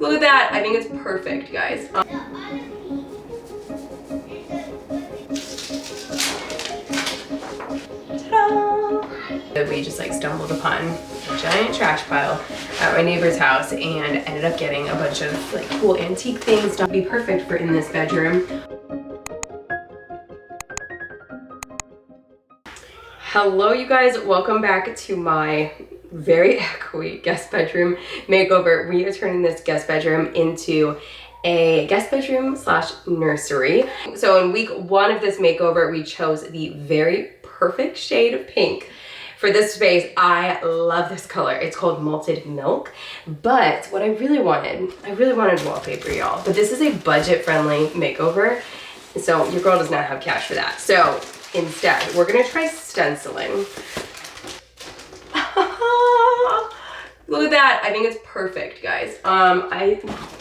Look at that. I think it's perfect, guys. We just like stumbled upon a giant trash pile at my neighbor's house and ended up getting a bunch of like cool antique things to be perfect for in this bedroom. Hello you guys, welcome back to my very echoey guest bedroom makeover. We are turning this guest bedroom into a guest bedroom slash nursery. So in week one of this makeover, we chose the very perfect shade of pink. For this space, I love this color. It's called Malted Milk. But what I really wanted wallpaper, y'all. But this is a budget-friendly makeover, so your girl does not have cash for that. So instead, we're gonna try stenciling. Look at that. I think it's perfect, guys. I'm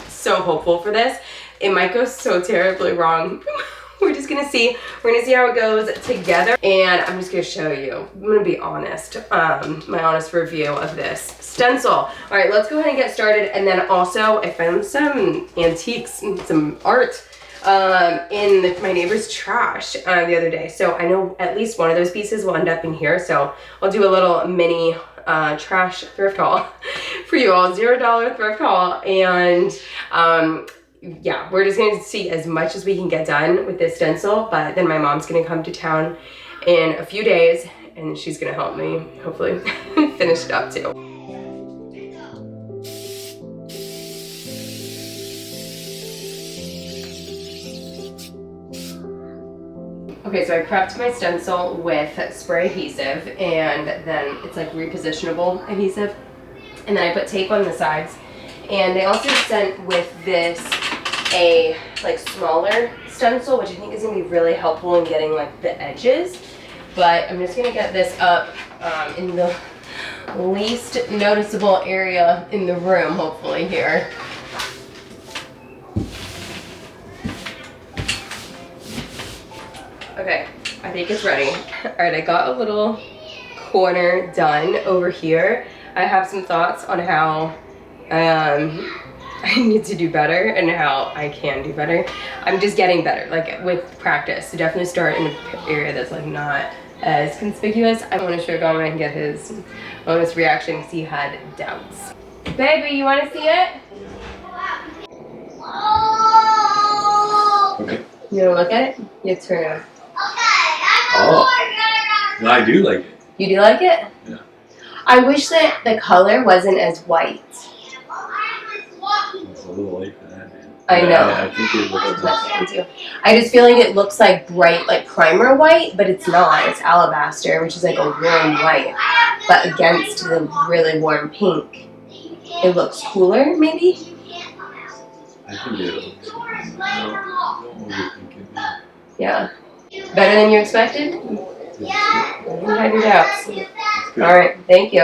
so hopeful for this. It might go so terribly wrong. We're just gonna see. We're gonna see how it goes together. And I'm just gonna show you. I'm gonna be honest. My honest review of this stencil. All right, let's go ahead and get started. And then also, I found some antiques, some art in my neighbor's trash the other day. So I know at least one of those pieces will end up in here. So I'll do a little mini trash thrift haul for you all, $0 thrift haul. And yeah, we're just gonna see as much as we can get done with this stencil, but then my mom's gonna come to town in a few days and she's gonna help me hopefully finish it up too. Okay, so I prepped my stencil with spray adhesive, and then it's like repositionable adhesive. And then I put tape on the sides. And they also sent with this a like smaller stencil, which I think is gonna be really helpful in getting like the edges. But I'm just gonna get this up in the least noticeable area in the room, hopefully here. Okay, I think it's ready. All right, I got a little corner done over here. I have some thoughts on how I need to do better and how I can do better. I'm just getting better, like with practice. So definitely start in an area that's like not as conspicuous. I want to show Dom and get his honest reaction because he had doubts. Baby, you want to see it? Okay. You want to look at it? You turn it on. Oh, no, I do like it. You do like it? Yeah. I wish that the color wasn't as white. It's a little late for that, man. I know. I think it looks nice. I just feel like it looks like bright, like primer white, but it's not. It's alabaster, which is like a warm white. But against the really warm pink, it looks cooler, maybe? I think it looks cool. Don't overthink it, man. Yeah. Better than you expected? Yeah. You had your doubts. Alright, thank you.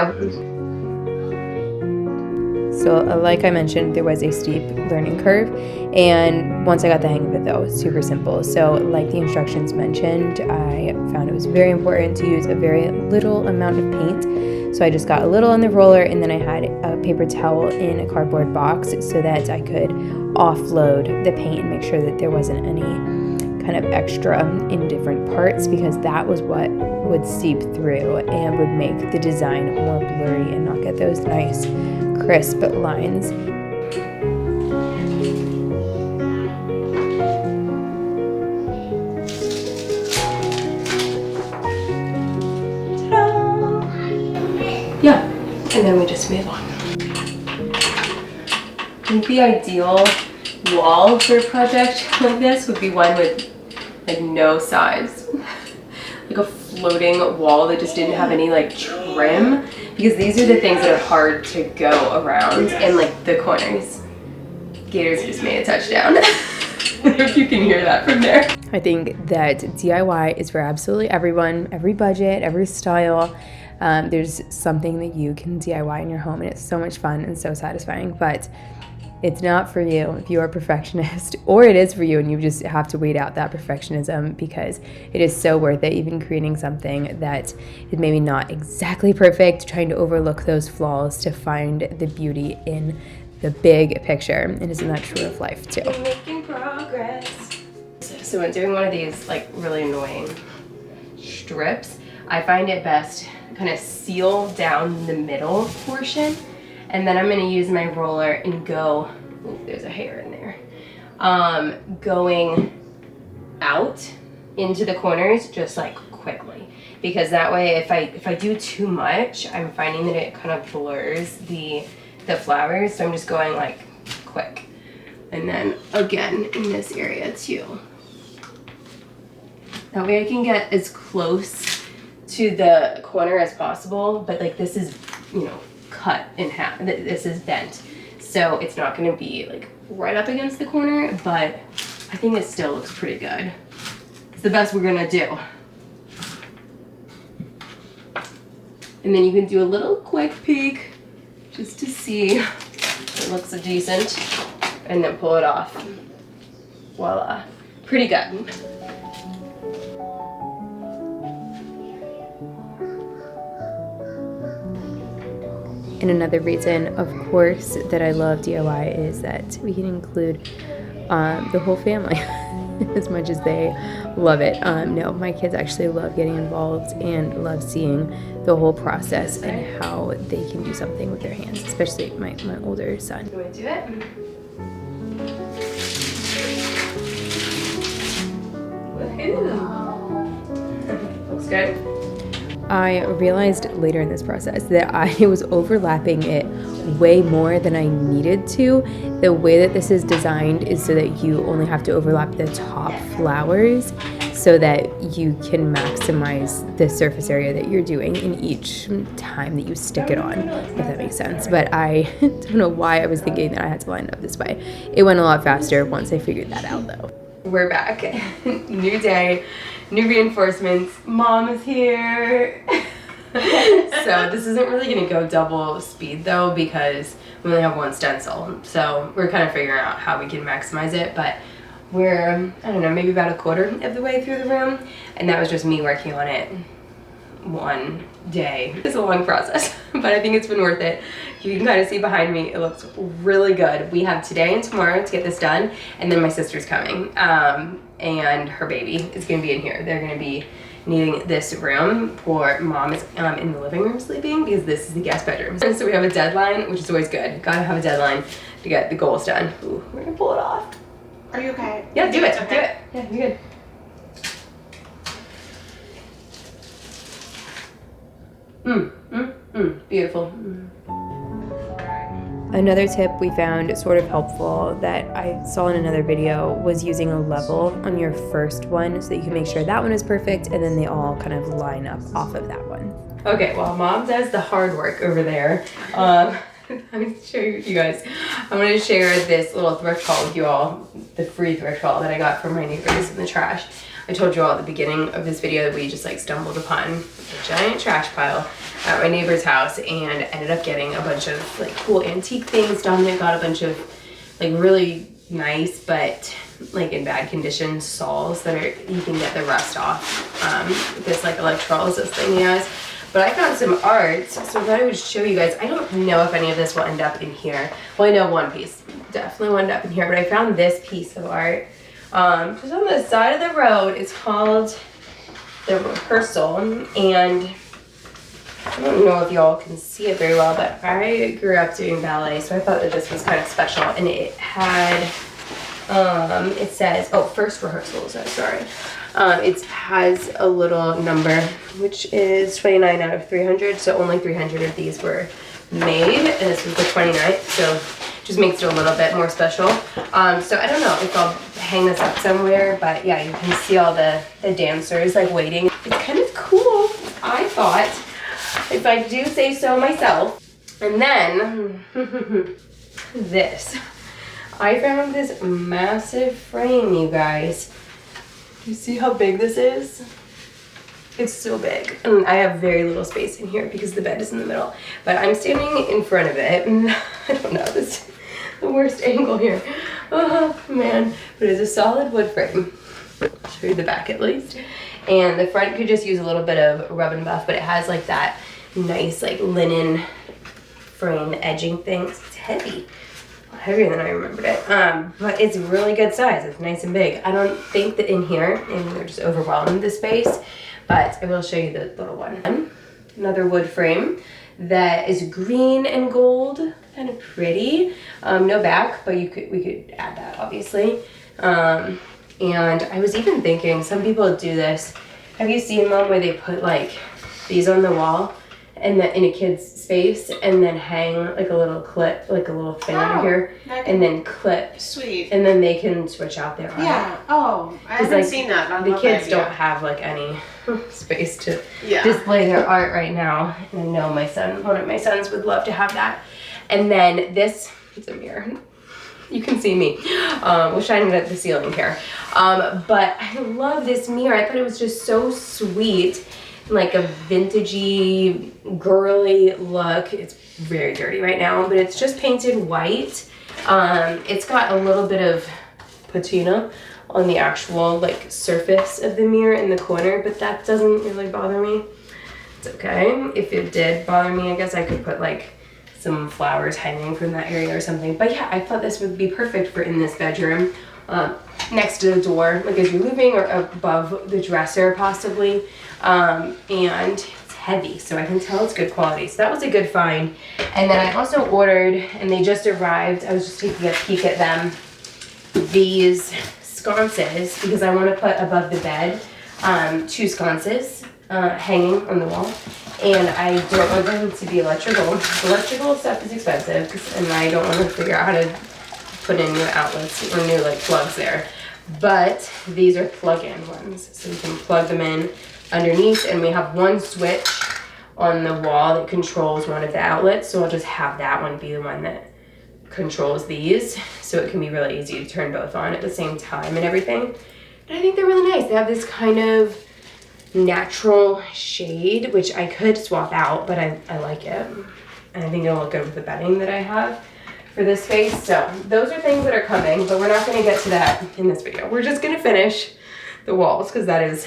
So like I mentioned, there was a steep learning curve, and once I got the hang of it though, it's super simple. So like the instructions mentioned, I found it was very important to use a very little amount of paint. So I just got a little on the roller, and then I had a paper towel in a cardboard box so that I could offload the paint and make sure that there wasn't any kind of extra in different parts, because that was what would seep through and would make the design more blurry and not get those nice crisp lines. Yeah, and then we just move on. I think the ideal wall for a project like this would be one with like no sides. Like a floating wall that just didn't have any like trim, because these are the things that are hard to go around, and like the corners. Gators just made a touchdown. I don't know if you can hear that from there. I think that DIY is for absolutely everyone, every budget, every style. There's something that you can DIY in your home, and it's so much fun and so satisfying, but it's not for you if you're a perfectionist, or it is for you and you just have to wait out that perfectionism, because it is so worth it, even creating something that is maybe not exactly perfect, trying to overlook those flaws to find the beauty in the big picture. And isn't that true of life too? Making progress. So when doing one of these like really annoying strips, I find it best kind of seal down the middle portion, and then I'm going to use my roller and go, ooh, there's a hair in there, going out into the corners just like quickly, because that way if I do too much, I'm finding that it kind of blurs the flowers. So I'm just going like quick, and then again in this area too. That way I can get as close to the corner as possible, but like this is, you know, cut in half. This is bent, so it's not going to be like right up against the corner, but I think it still looks pretty good. It's the best we're gonna do. And then you can do a little quick peek just to see if it looks decent, and then pull it off. Voila, pretty good. And another reason, of course, that I love DIY is that we can include the whole family as much as they love it. No, my kids actually love getting involved and love seeing the whole process and how they can do something with their hands, especially my older son. You want to do it? Woohoo! Looks good. I realized later in this process that I was overlapping it way more than I needed to. The way that this is designed is so that you only have to overlap the top flowers so that you can maximize the surface area that you're doing in each time that you stick it on, if that makes sense. But I don't know why I was thinking that I had to line it up this way. It went a lot faster once I figured that out though. We're back. New day, new reinforcements. Mom is here. So this isn't really gonna go double speed though, because we only have one stencil. So we're kind of figuring out how we can maximize it, but we're, I don't know, maybe about a quarter of the way through the room. And that was just me working on it one day. It's a long process, but I think it's been worth it. You can kind of see behind me, it looks really good. We have today and tomorrow to get this done, and then my sister's coming, and her baby is gonna be in here. They're gonna be needing this room. Poor mom is in the living room sleeping because this is the guest bedroom. So we have a deadline, which is always good. Gotta have a deadline to get the goals done. Ooh, we're gonna pull it off. Are you okay? Yeah, do it, Okay. do it. Yeah, you're good. Beautiful. Another tip we found sort of helpful that I saw in another video was using a level on your first one so that you can make sure that one is perfect and then they all kind of line up off of that one. Okay, well, mom does the hard work over there. I'm gonna show you guys. I'm gonna share this little thrift haul with you all, the free thrift haul that I got from my neighbors in the trash. I told you all at the beginning of this video that we just like stumbled upon a giant trash pile at my neighbor's house and ended up getting a bunch of like cool antique things. Dominic got a bunch of like really nice but like in bad condition saws that are, you can get the rust off. This like electrolysis thing he has. But I found some art, so I thought I would show you guys. I don't know if any of this will end up in here. Well, I know one piece definitely will end up in here, but I found this piece of art just on the side of the road. It's called The Rehearsal, and I don't know if y'all can see it very well, but I grew up doing ballet, so I thought that this was kind of special. And it had, it says, oh, first rehearsals, sorry. It has a little number, which is 29 out of 300, so only 300 of these were made, and this was the 29th, so just makes it a little bit more special. So I don't know if I'll hang this up somewhere, but yeah, you can see all the dancers like waiting. It's kind of cool, I thought, if I do say so myself. And then, this. I found this massive frame, you guys. You see how big this is? It's so big. And I have very little space in here because the bed is in the middle. But I'm standing in front of it, and I don't know, this is the worst angle here. Oh, man. But it's a solid wood frame. I'll show you the back at least. And the front could just use a little bit of rub and buff, but it has like that nice like linen frame edging thing. It's heavy. heavier than I remembered it. But it's really good size. It's nice and big. I don't think that in here, and they're just overwhelmed the space, but I will show you the little one. Another wood frame that is green and gold, kind of pretty. No back, but we could add that obviously. And I was even thinking, some people do this. Have you seen one where they put like these on the wall and in a kid's space, and then hang like a little clip, like a little thing under here, and then clip. Sweet. And then they can switch out their art. Yeah. Oh, I haven't seen that. I The love kids that don't idea. have like any space to Yeah. display their art right now. And I know one of my sons would love to have that. And then this is a mirror. You can see me. We'll shine it at the ceiling here. But I love this mirror. I thought it was just so sweet. Like a vintagey, girly look. It's very dirty right now, but it's just painted white. It's got a little bit of patina on the actual like surface of the mirror in the corner, but that doesn't really bother me. It's okay. If it did bother me, I guess I could put like some flowers hanging from that area or something. But yeah, I thought this would be perfect for in this bedroom, next to the door, like as you're moving, or above the dresser possibly. And it's heavy, so I can tell it's good quality. So that was a good find. And then I also ordered, and they just arrived, I was just taking a peek at them, these sconces, because I want to put above the bed 2 sconces hanging on the wall. And I don't want them to be electrical. Electrical stuff is expensive, and I don't want to figure out how to put in new outlets or new like plugs there. But these are plug-in ones, so you can plug them in underneath, and we have one switch on the wall that controls one of the outlets, so I'll just have that one be the one that controls these, so it can be really easy to turn both on at the same time and everything. And I think they're really nice. They have this kind of natural shade, which I could swap out, but I like it, and I think it'll look good with the bedding that I have for this space. So those are things that are coming, but we're not going to get to that in this video. We're just going to finish the walls, because that is,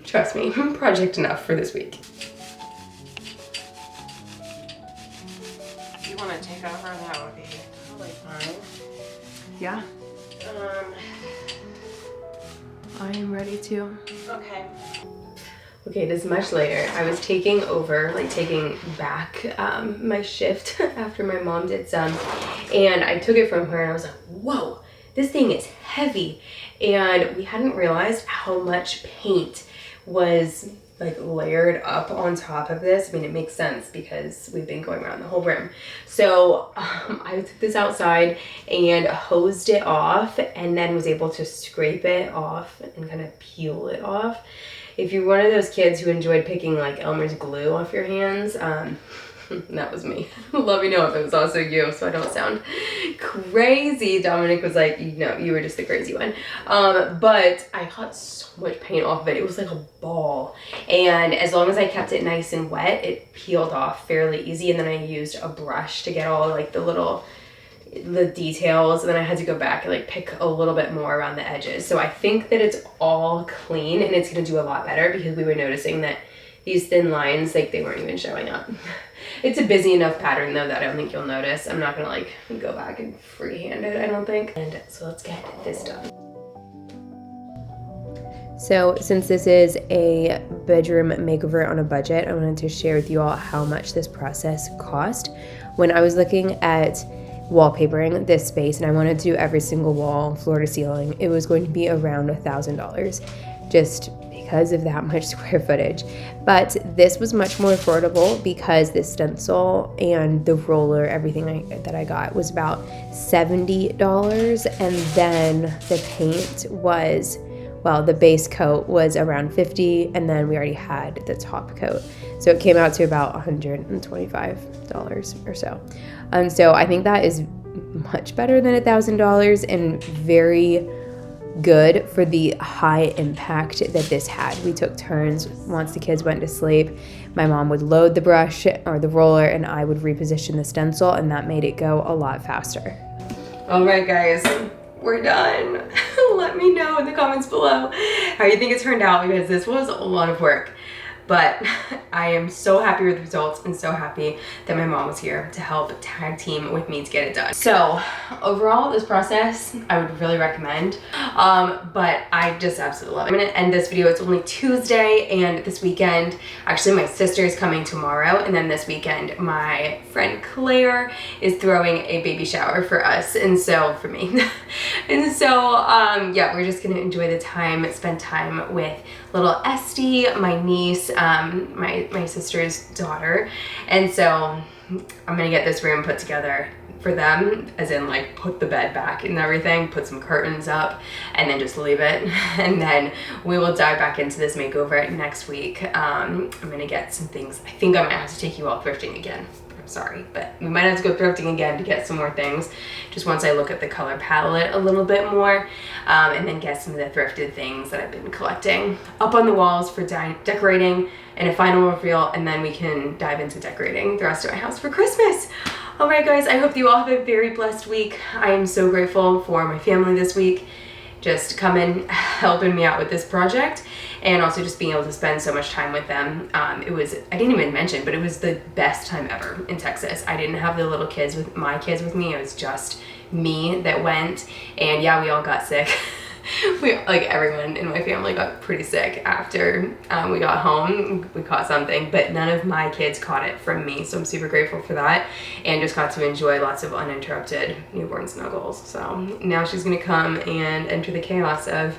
trust me, project enough for this week. If you want to take over, that would be totally fine. Yeah. I am ready to. Okay. Okay, it is much later. I was taking back my shift after my mom did some, and I took it from her, and I was like, whoa, this thing is heavy. And we hadn't realized how much paint was like layered up on top of this. I mean, it makes sense because we've been going around the whole room. So I took this outside and hosed it off, and then was able to scrape it off and kind of peel it off. If you're one of those kids who enjoyed picking like Elmer's glue off your hands, that was me. Let me know if it was also you, so I don't sound crazy. Dominic was like, no, you were just the crazy one. But I got so much paint off of it. It was like a ball. And as long as I kept it nice and wet, it peeled off fairly easy. And then I used a brush to get all like the details, and then I had to go back and like pick a little bit more around the edges. So I think that it's all clean, and it's gonna do a lot better, because we were noticing that these thin lines, like they weren't even showing up. It's a busy enough pattern though that I don't think you'll notice. I'm not gonna like go back and freehand it, I don't think. And so let's get this done. So since this is a bedroom makeover on a budget, I wanted to share with you all how much this process cost. When I was looking at wallpapering this space, and I wanted to do every single wall, floor to ceiling, it was going to be around $1,000, just because of that much square footage. But this was much more affordable, because the stencil and the roller, everything that I got, was about $70, and then the paint was, well, the base coat was around $50, and then we already had the top coat. So it came out to about $125 or so. So I think that is much better than $1,000, and very good for the high impact that this had. We took turns. Once the kids went to sleep, my mom would load the brush or the roller, and I would reposition the stencil, and that made it go a lot faster. All right, guys, we're done. Let me know in the comments below how you think it turned out, because this was a lot of work. But I am so happy with the results and so happy that my mom was here to help tag team with me to get it done. So overall, this process I would really recommend, but I just absolutely love it. I'm gonna end this video. It's only Tuesday, and this weekend, actually my sister is coming tomorrow, and then this weekend my friend Claire is throwing a baby shower for us, and so for me. And so yeah, we're just gonna enjoy the time, spend time with little Esty, my niece, my sister's daughter. And so I'm gonna get this room put together for them, as in like put the bed back and everything, put some curtains up, and then just leave it. And then we will dive back into this makeover next week. I'm gonna get some things. I think I might have to take you all thrifting again. I'm sorry, but we might have to go thrifting again to get some more things, just once I look at the color palette a little bit more, and then get some of the thrifted things that I've been collecting up on the walls for decorating, and a final reveal, and then we can dive into decorating the rest of my house for Christmas. All right, guys, I hope you all have a very blessed week. I am so grateful for my family this week, just coming, helping me out with this project, and also just being able to spend so much time with them. I didn't even mention, but it was the best time ever in Texas. I didn't have the little kids with my kids with me. It was just me that went, and yeah, we all got sick. Like everyone in my family got pretty sick after we got home. We caught something, but none of my kids caught it from me, so I'm super grateful for that, and just got to enjoy lots of uninterrupted newborn snuggles. So now she's gonna come and enter the chaos of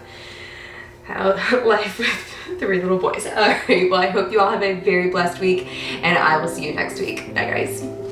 life with 3 little boys. All right, well, I hope you all have a very blessed week, and I will see you next week. Bye, guys.